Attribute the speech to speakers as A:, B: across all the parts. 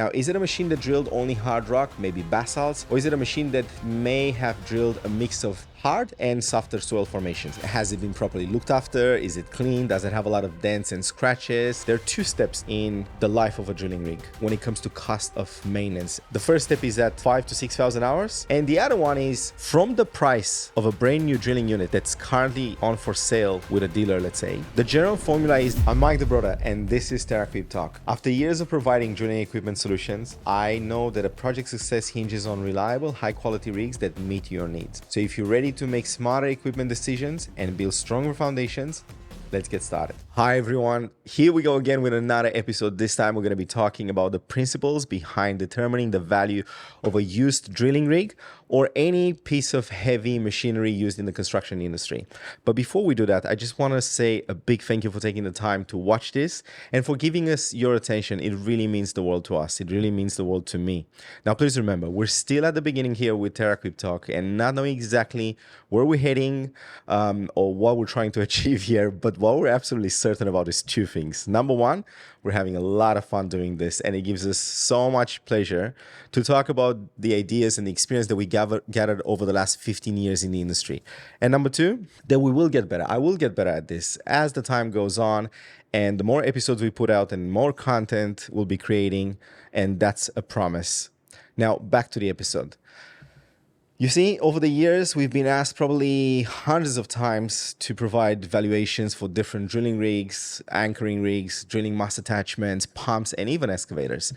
A: Now, is it a machine that drilled only hard rock, maybe basalts, or is it a machine that may have drilled a mix of hard and softer soil formations? Has it been properly looked after? Is it clean? Does it have a lot of dents and scratches? There are two steps in the life of a drilling rig when it comes to cost of maintenance. The first step is at 5,000 to 6,000 hours, and the other one is from the price of a brand new drilling unit that's currently on for sale with a dealer, let's say. The general formula is, I'm Mike Dobrota, and this is TerraQUIP Talk. After years of providing drilling equipment solutions, I know that a project success hinges on reliable, high-quality rigs that meet your needs. So if you're ready to make smarter equipment decisions and build stronger foundations, let's get started. Hi everyone, here we go again with another episode. This time we're going to be talking about the principles behind determining the value of a used drilling rig or any piece of heavy machinery used in the construction industry. But before we do that, I just want to say a big thank you for taking the time to watch this and for giving us your attention. It really means the world to us. It really means the world to me. Now, please remember, we're still at the beginning here with TerraQUIP Talk and not knowing exactly where we're heading or what we're trying to achieve here. But what we're absolutely certain about is two things. Number one, we're having a lot of fun doing this, and it gives us so much pleasure to talk about the ideas and the experience that we gathered over the last 15 years in the industry. And number two, that we will get better. I will get better at this as the time goes on, and the more episodes we put out and more content we'll be creating, and that's a promise. Now, back to the episode. You see, over the years, we've been asked probably hundreds of times to provide valuations for different drilling rigs, anchoring rigs, drilling mass attachments, pumps, and even excavators.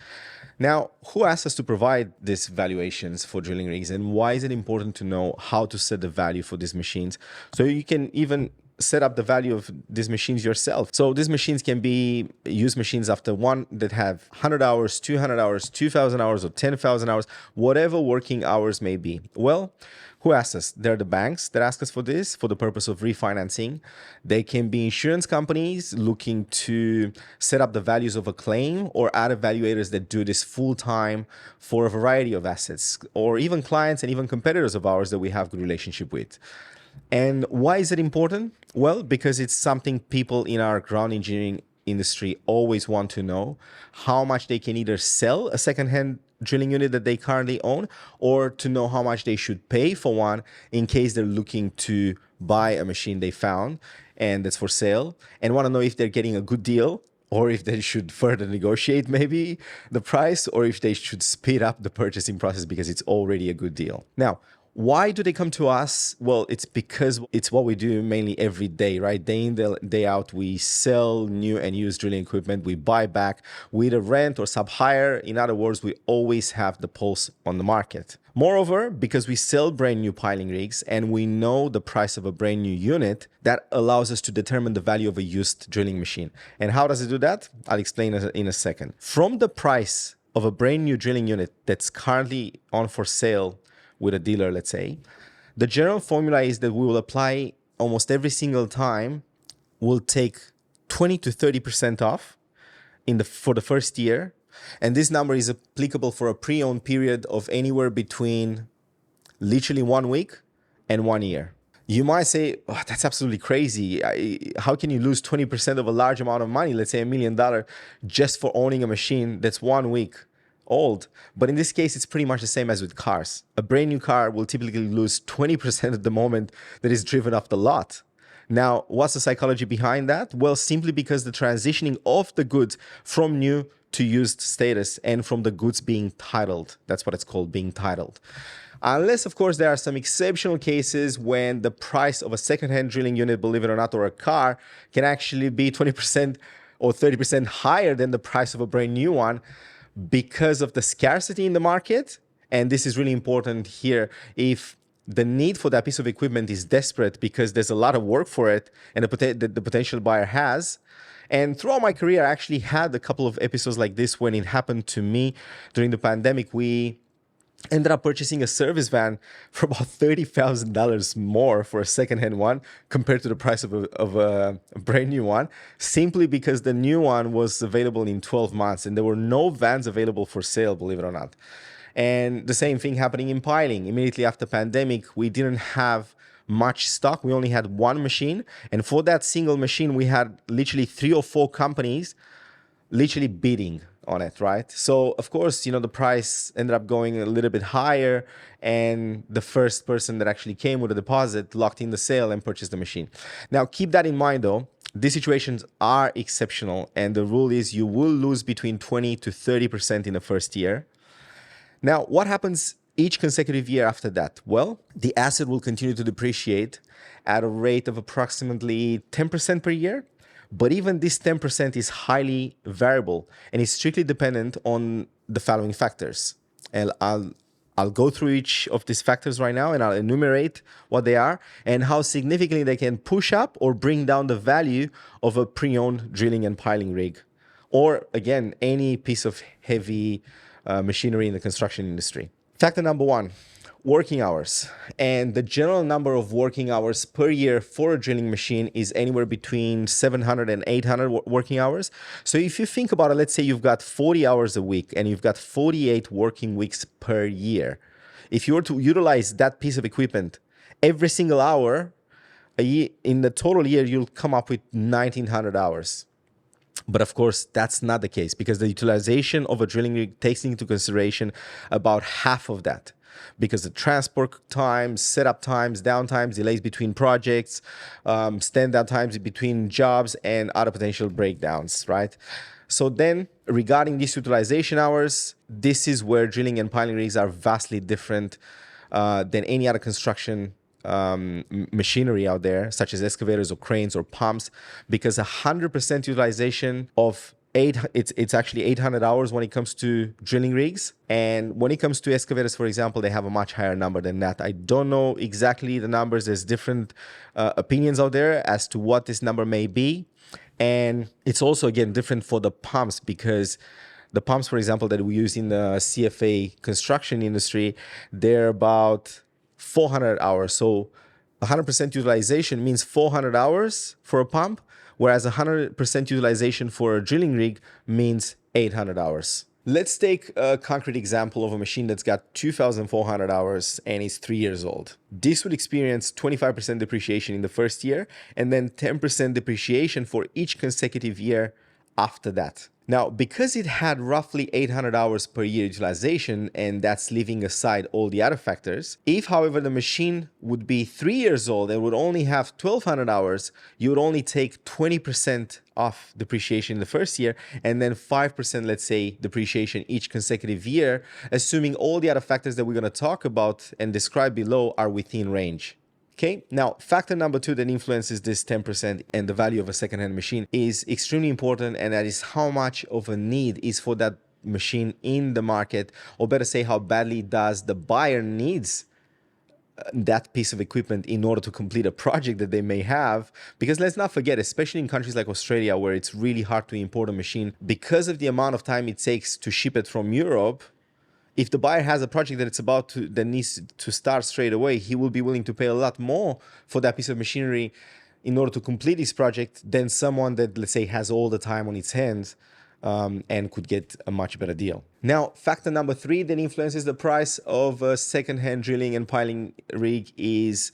A: Now, who asked us to provide these valuations for drilling rigs, and why is it important to know how to set the value for these machines so you can even set up the value of these machines yourself? So these machines can be used machines after one that have 100 hours, 200 hours, 2,000 hours, or 10,000 hours, whatever working hours may be. Well, who asked us? They're the banks that ask us for this for the purpose of refinancing. They can be insurance companies looking to set up the values of a claim, or other evaluators that do this full time for a variety of assets, or even clients and even competitors of ours that we have good relationship with. And why is it important? Well, because it's something people in our ground engineering industry always want to know, how much they can either sell a secondhand drilling unit that they currently own, or to know how much they should pay for one in case they're looking to buy a machine they found and that's for sale, and want to know if they're getting a good deal, or if they should further negotiate maybe the price, or if they should speed up the purchasing process because it's already a good deal. Now, why do they come to us? Well, it's because it's what we do mainly every day, right? Day in, day out, we sell new and used drilling equipment. We buy back, we either rent or sub-hire. In other words, we always have the pulse on the market. Moreover, because we sell brand new piling rigs and we know the price of a brand new unit, that allows us to determine the value of a used drilling machine. And how does it do that? I'll explain in a second. From the price of a brand new drilling unit that's currently on for sale with a dealer, let's say, the general formula is that we will apply almost every single time. We'll take 20 to 30% off for the first year. And this number is applicable for a pre-owned period of anywhere between literally 1 week and 1 year. You might say, oh, that's absolutely crazy. How can you lose 20% of a large amount of money, let's say $1 million, just for owning a machine that's 1 week old? But in this case, it's pretty much the same as with cars. A brand new car will typically lose 20% at the moment that is driven off the lot. Now, what's the psychology behind that? Well, simply because the transitioning of the goods from new to used status, and from the goods being titled. That's what it's called, being titled. Unless, of course, there are some exceptional cases when the price of a secondhand drilling unit, believe it or not, or a car can actually be 20% or 30% higher than the price of a brand new one, because of the scarcity in the market. And this is really important here. If the need for that piece of equipment is desperate because there's a lot of work for it and the potential buyer has. And throughout my career, I actually had a couple of episodes like this when it happened to me during the pandemic. We ended up purchasing a service van for about $30,000 more for a secondhand one compared to the price of a brand new one, simply because the new one was available in 12 months and there were no vans available for sale, believe it or not. And the same thing happening in piling. Immediately after pandemic, we didn't have much stock. We only had one machine. And for that single machine, we had literally 3 or 4 companies literally bidding on it, right? So of course, the price ended up going a little bit higher, and the first person that actually came with a deposit locked in the sale and purchased the machine. Now, keep that in mind though. These situations are exceptional, and the rule is you will lose between 20 to 30% in the first year. Now, what happens each consecutive year after that? Well, the asset will continue to depreciate at a rate of approximately 10% per year. But even this 10% is highly variable and is strictly dependent on the following factors. And I'll go through each of these factors right now, and I'll enumerate what they are and how significantly they can push up or bring down the value of a pre-owned drilling and piling rig, or again, any piece of heavy machinery in the construction industry. Factor number one, working hours. And the general number of working hours per year for a drilling machine is anywhere between 700 and 800 working hours. So if you think about it, let's say you've got 40 hours a week and you've got 48 working weeks per year. If you were to utilize that piece of equipment every single hour, in the total year, you'll come up with 1900 hours. But of course, that's not the case, because the utilization of a drilling rig takes into consideration about half of that, because the transport times, setup times, downtimes, delays between projects, stand-down times between jobs, and other potential breakdowns, right? So then, regarding these utilization hours, this is where drilling and piling rigs are vastly different than any other construction machinery out there, such as excavators or cranes or pumps, because 100% utilization of it's actually 800 hours when it comes to drilling rigs. And when it comes to excavators, for example, they have a much higher number than that. I don't know exactly the numbers. There's different opinions out there as to what this number may be. And it's also, again, different for the pumps, because the pumps, for example, that we use in the CFA construction industry, they're about 400 hours. So 100% utilization means 400 hours for a pump, whereas 100% utilization for a drilling rig means 800 hours. Let's take a concrete example of a machine that's got 2,400 hours and is 3 years old. This would experience 25% depreciation in the first year, and then 10% depreciation for each consecutive year after that. Now, because it had roughly 800 hours per year utilization, and that's leaving aside all the other factors, if, however, the machine would be 3 years old and would only have 1,200 hours, you would only take 20% off depreciation in the first year, and then 5%, let's say, depreciation each consecutive year, assuming all the other factors that we're going to talk about and describe below are within range. Okay, now factor number two that influences this 10% and the value of a secondhand machine is extremely important, and that is how much of a need is for that machine in the market, or better say, how badly does the buyer needs that piece of equipment in order to complete a project that they may have. Because let's not forget, especially in countries like Australia, where it's really hard to import a machine because of the amount of time it takes to ship it from Europe. If the buyer has a project that needs to start straight away, he will be willing to pay a lot more for that piece of machinery in order to complete this project than someone that, let's say, has all the time on its hands and could get a much better deal. Now, factor number three that influences the price of a secondhand drilling and piling rig is,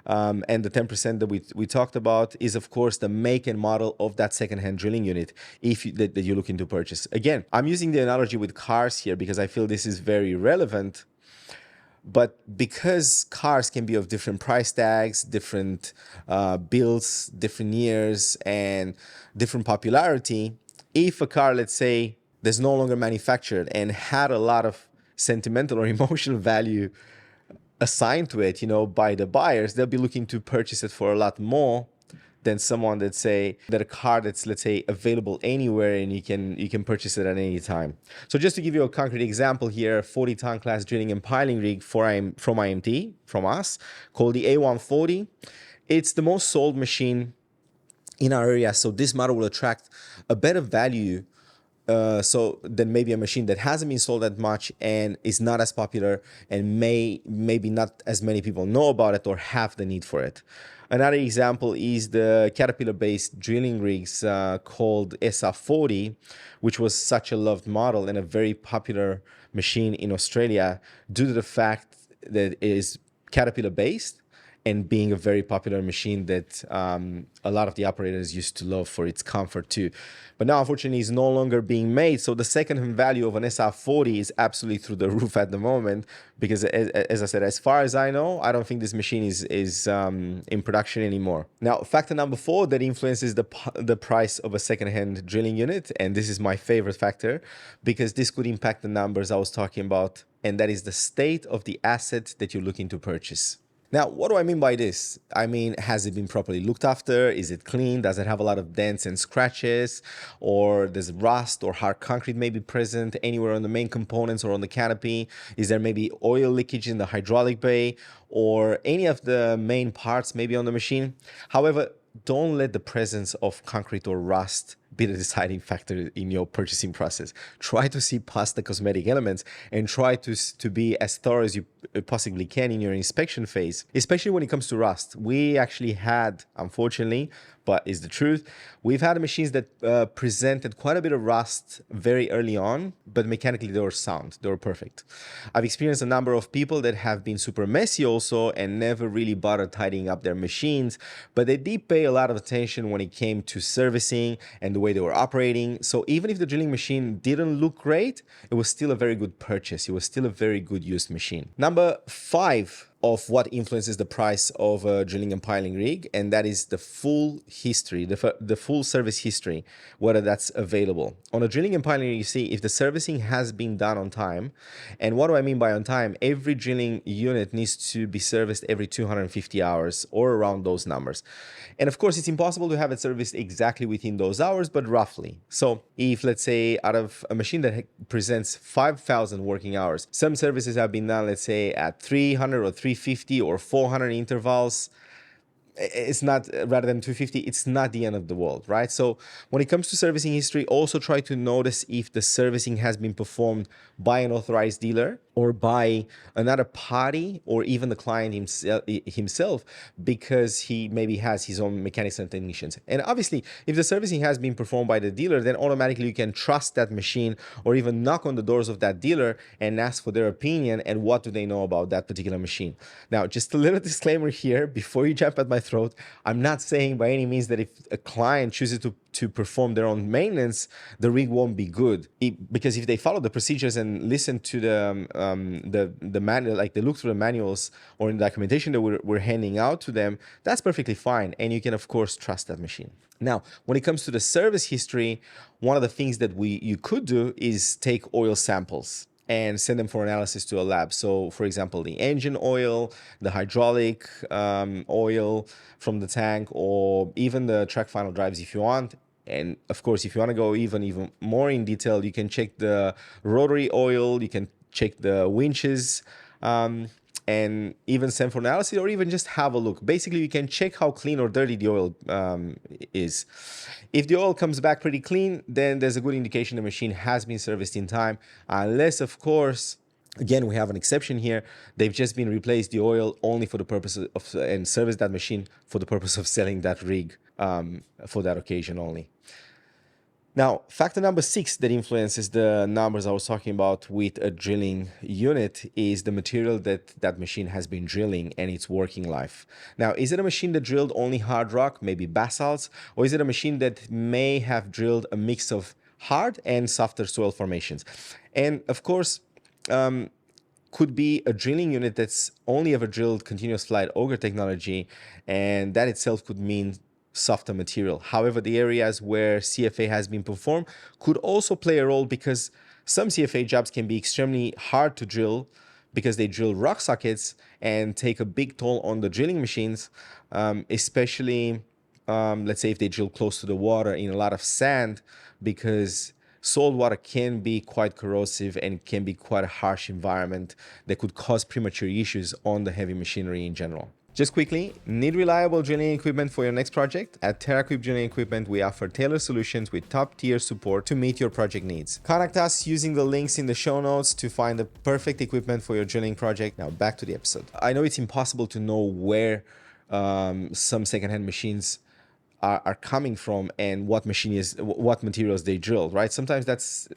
A: and the 10% that we talked about, is of course the make and model of that secondhand drilling unit that you're looking to purchase. Again, I'm using the analogy with cars here because I feel this is very relevant. But because cars can be of different price tags, different builds, different years, and different popularity, if a car, let's say, that's no longer manufactured and had a lot of sentimental or emotional value assigned to it, by the buyers, they'll be looking to purchase it for a lot more than someone that a car that's, let's say, available anywhere and you can purchase it at any time. So just to give you a concrete example here, 40-ton class drilling and piling rig from IMT, from us, called the A140. It's the most sold machine in our area, so this model will attract a better value than maybe a machine that hasn't been sold that much and is not as popular, and maybe not as many people know about it or have the need for it. Another example is the Caterpillar-based drilling rigs called SA40, which was such a loved model and a very popular machine in Australia due to the fact that it is Caterpillar-based and being a very popular machine that a lot of the operators used to love for its comfort too. But now, unfortunately, it's no longer being made. So the second-hand value of an SR40 is absolutely through the roof at the moment because, as I said, as far as I know, I don't think this machine is in production anymore. Now, factor number 4 that influences the price of a second-hand drilling unit, and this is my favorite factor because this could impact the numbers I was talking about, and that is the state of the asset that you're looking to purchase. Now, what do I mean by this? I mean, has it been properly looked after? Is it clean? Does it have a lot of dents and scratches? Or does rust or hard concrete maybe present anywhere on the main components or on the canopy? Is there maybe oil leakage in the hydraulic bay or any of the main parts maybe on the machine? However, don't let the presence of concrete or rust be the deciding factor in your purchasing process. Try to see past the cosmetic elements and try to be as thorough as you possibly can in your inspection phase, especially when it comes to rust. We actually had, unfortunately, but is the truth, we've had machines that presented quite a bit of rust very early on, but mechanically they were sound, they were perfect. I've experienced a number of people that have been super messy also and never really bothered tidying up their machines, but they did pay a lot of attention when it came to servicing and the way they were operating. So even if the drilling machine didn't look great, it was still a very good purchase. It was still a very good used machine. Number 5 of what influences the price of a drilling and piling rig, and that is the full history, the full service history, whether that's available. On a drilling and piling rig, you see if the servicing has been done on time. And what do I mean by on time? Every drilling unit needs to be serviced every 250 hours or around those numbers. And of course, it's impossible to have it serviced exactly within those hours, but roughly. So if, let's say, out of a machine that presents 5,000 working hours, some services have been done, let's say, at 300 or 350 or 400 intervals, it's not, rather than 250, it's not the end of the world, right? So when it comes to servicing history, also try to notice if the servicing has been performed by an authorized dealer or by another party or even the client himself, because he maybe has his own mechanics and technicians. And obviously, if the servicing has been performed by the dealer, then automatically you can trust that machine or even knock on the doors of that dealer and ask for their opinion and what do they know about that particular machine. Now, just a little disclaimer here before you jump at my throat. I'm not saying by any means that if a client chooses to perform their own maintenance, the rig won't be good. Because if they follow the procedures and listen to the manual, like they look through the manuals or in the documentation that we're handing out to them, that's perfectly fine. And you can, of course, trust that machine. Now, when it comes to the service history, one of the things that you could do is take oil samples and send them for analysis to a lab. So, for example, the engine oil, the hydraulic oil from the tank, or even the track final drives if you want. And of course, if you want to go even more in detail, you can check the rotary oil, you can check the winches, and even send for analysis, or even just have a look. Basically, you can check how clean or dirty the oil is. If the oil comes back pretty clean, then there's a good indication the machine has been serviced in time, unless, of course, again, we have an exception here. They've just been replaced the oil only for the purpose of and service that machine for the purpose of selling that rig for that occasion only. Now, factor number 6 that influences the numbers I was talking about with a drilling unit is the material that machine has been drilling and its working life. Now, is it a machine that drilled only hard rock, maybe basalts, or is it a machine that may have drilled a mix of hard and softer soil formations? And of course, could be a drilling unit that's only ever drilled continuous flight auger technology, and that itself could mean softer material. However, the areas where CFA has been performed could also play a role, because some CFA jobs can be extremely hard to drill because they drill rock sockets and take a big toll on the drilling machines, especially let's say if they drill close to the water in a lot of sand, because salt water can be quite corrosive and can be quite a harsh environment that could cause premature issues on the heavy machinery in general. Just quickly, need reliable drilling equipment for your next project? At TerraQUIP Drilling Equipment, we offer tailored solutions with top-tier support to meet your project needs. Contact us using the links in the show notes to find the perfect equipment for your drilling project. Now, back to the episode. I know it's impossible to know where some secondhand machines are coming from and what materials they drill, right? Sometimes that's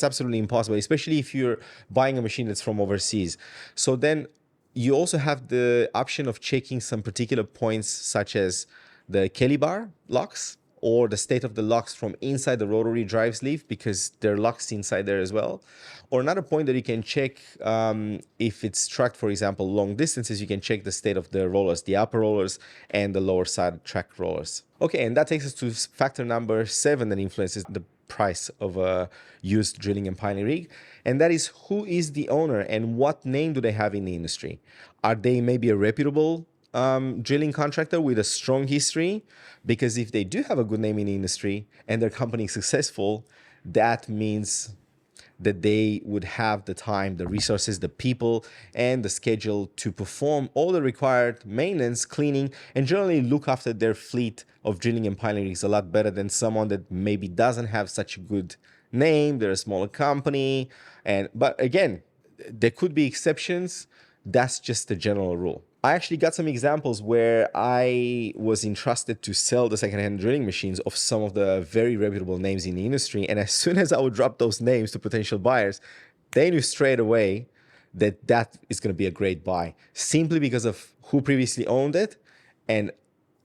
A: absolutely impossible, especially if you're buying a machine that's from overseas. So then You also have the option of checking some particular points such as the Kelly bar locks or the state of the locks from inside the rotary drive sleeve, because there are locks inside there as well. Or another point that you can check, if it's tracked, for example, long distances, you can check the state of the rollers, the upper rollers and the lower side track rollers. Okay, and that takes us to factor number 7 that influences the price of a used drilling and piling rig, and that is who is the owner and what name do they have in the industry. Are they maybe a reputable drilling contractor with a strong history? Because if they do have a good name in the industry and their company is successful, that means that they would have the time, the resources, the people, and the schedule to perform all the required maintenance, cleaning, and generally look after their fleet of drilling and piling rigs a lot better than someone that maybe doesn't have such a good name. They're a smaller company. But again, there could be exceptions. That's just the general rule. I actually got some examples where I was entrusted to sell the secondhand drilling machines of some of the very reputable names in the industry. And as soon as I would drop those names to potential buyers, they knew straight away that that is going to be a great buy, simply because of who previously owned it and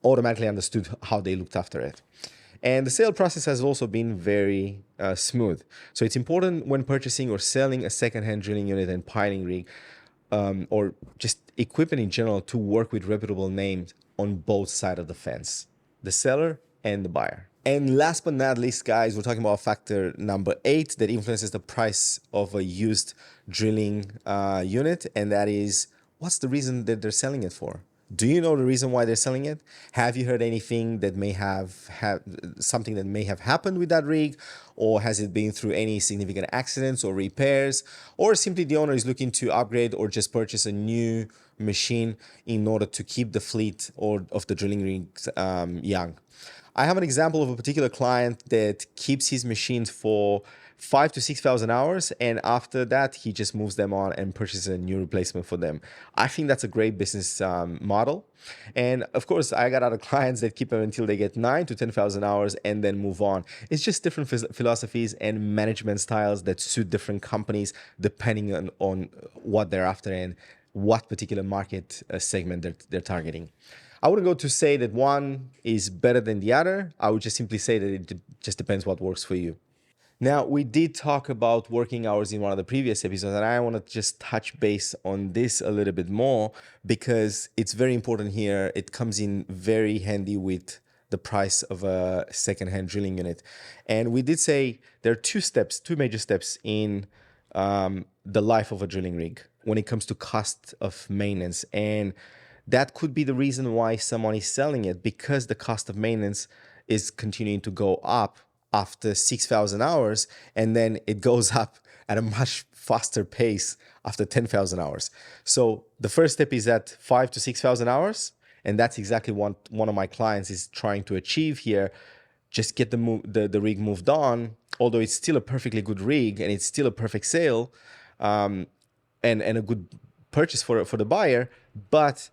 A: automatically understood how they looked after it. And the sale process has also been very smooth. So it's important when purchasing or selling a secondhand drilling unit and piling rig, or just equipment in general, to work with reputable names on both sides of the fence, the seller and the buyer. And last but not least, guys, we're talking about factor number 8 that influences the price of a used drilling unit, and that is, what's the reason that they're selling it for? Do you know the reason why they're selling it? Have you heard anything that may have something that may have happened with that rig? Or has it been through any significant accidents or repairs? Or simply the owner is looking to upgrade or just purchase a new machine in order to keep the fleet or of the drilling rigs young? I have an example of a particular client that keeps his machines for 5,000 to 6,000 hours, and after that he just moves them on and purchases a new replacement for them. I think that's a great business model. And of course, I got other clients that keep them until they get 9,000 to 10,000 hours and then move on. It's just different philosophies and management styles that suit different companies depending on what they're after and what particular market segment they're targeting. I wouldn't go to say that one is better than the other. I would just simply say that it just depends what works for you. Now, we did talk about working hours in one of the previous episodes, and I want to just touch base on this a little bit more because it's very important here. It comes in very handy with the price of a secondhand drilling unit. And we did say there are two major steps in the life of a drilling rig when it comes to cost of maintenance. And that could be the reason why someone is selling it, because the cost of maintenance is continuing to go up after 6,000 hours, and then it goes up at a much faster pace after 10,000 hours. So the first step is at 5,000 to 6,000 hours, and that's exactly what one of my clients is trying to achieve here. Just get the rig moved on, although it's still a perfectly good rig and it's still a perfect sale, and a good purchase for the buyer, but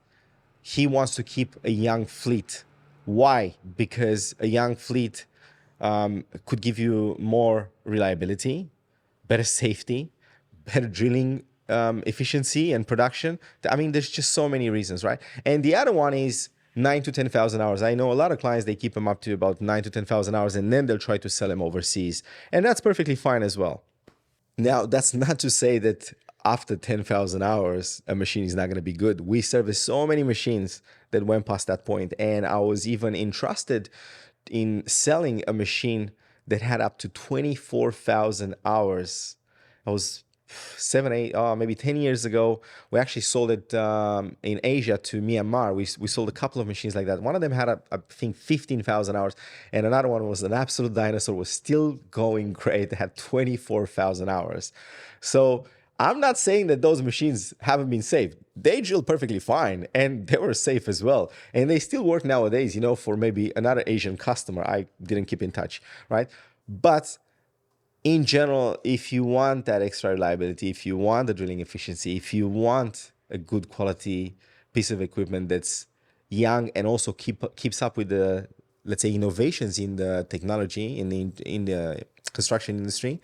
A: he wants to keep a young fleet. Why? Because a young fleet could give you more reliability, better safety, better drilling efficiency and production. I mean, there's just so many reasons, right? And the other one is 9,000 to 10,000 hours. I know a lot of clients, they keep them up to about 9,000 to 10,000 hours, and then they'll try to sell them overseas. And that's perfectly fine as well. Now, that's not to say that after 10,000 hours, a machine is not going to be good. We service so many machines that went past that point. And I was even entrusted in selling a machine that had up to 24,000 hours. I was 7, 8, maybe 10 years ago. We actually sold it in Asia to Myanmar. We sold a couple of machines like that. One of them had, I think, 15,000 hours, and another one was an absolute dinosaur, was still going great. It had 24,000 hours. So I'm not saying that those machines haven't been saved. They drill perfectly fine, and they were safe as well. And they still work nowadays, for maybe another Asian customer. I didn't keep in touch, right? But in general, if you want that extra reliability, if you want the drilling efficiency, if you want a good quality piece of equipment that's young and also keeps up with the, let's say, innovations in the technology in the construction industry,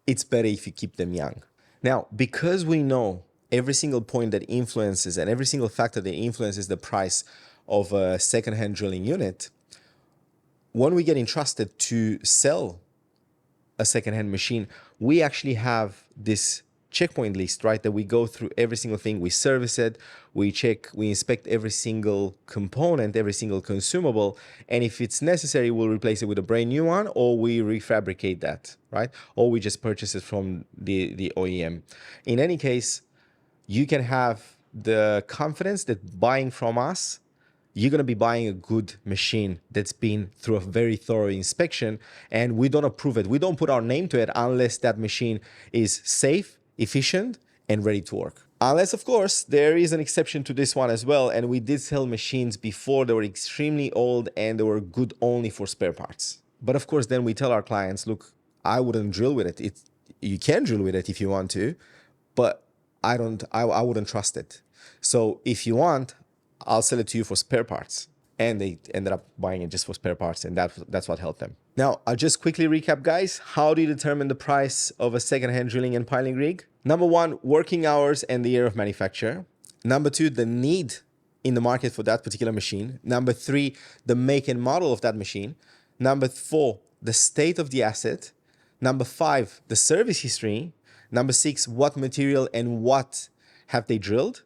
A: it's better if you keep them young. Now, because we know every single point that influences and every single factor that influences the price of a secondhand drilling unit, when we get entrusted to sell a secondhand machine, we actually have this checkpoint list, right? That we go through every single thing, we service it, we check, we inspect every single component, every single consumable, and if it's necessary, we'll replace it with a brand new one, or we refabricate that, right? Or we just purchase it from the OEM. In any case, you can have the confidence that buying from us, you're going to be buying a good machine that's been through a very thorough inspection, and we don't approve it. We don't put our name to it unless that machine is safe, efficient, and ready to work. Unless, of course, there is an exception to this one as well, and we did sell machines before they were extremely old and they were good only for spare parts. But of course, then we tell our clients, look, I wouldn't drill with it. You can drill with it if you want to, but I wouldn't trust it. So if you want, I'll sell it to you for spare parts. And they ended up buying it just for spare parts, and that's what helped them. Now, I'll just quickly recap, guys. How do you determine the price of a secondhand drilling and piling rig? Number one, working hours and the year of manufacture. Number two, the need in the market for that particular machine. Number three, the make and model of that machine. Number four, the state of the asset. Number five, the service history. Number six, what material and what have they drilled.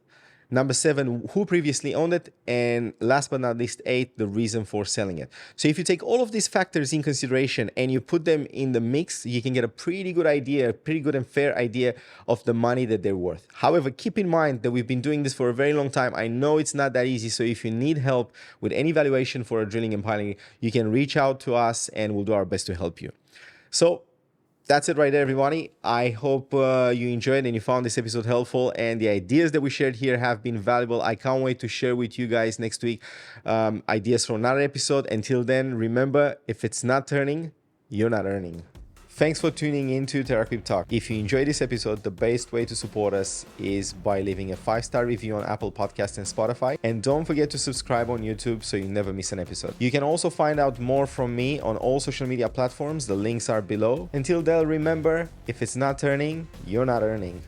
A: Number seven, who previously owned it. And last but not least, eight, the reason for selling it. So if you take all of these factors in consideration and you put them in the mix, you can get a pretty good idea, a pretty good and fair idea of the money that they're worth. However, keep in mind that we've been doing this for a very long time. I know it's not that easy. So if you need help with any valuation for a drilling and piling, you can reach out to us and we'll do our best to help you. So that's it right there, everybody. I hope you enjoyed and you found this episode helpful, and the ideas that we shared here have been valuable. I can't wait to share with you guys next week ideas for another episode. Until then, remember, if it's not turning, you're not earning. Thanks for tuning into TerraQUIP Talk. If you enjoyed this episode, the best way to support us is by leaving a 5-star review on Apple Podcasts and Spotify. And don't forget to subscribe on YouTube so you never miss an episode. You can also find out more from me on all social media platforms. The links are below. Until then, remember, if it's not turning, you're not earning.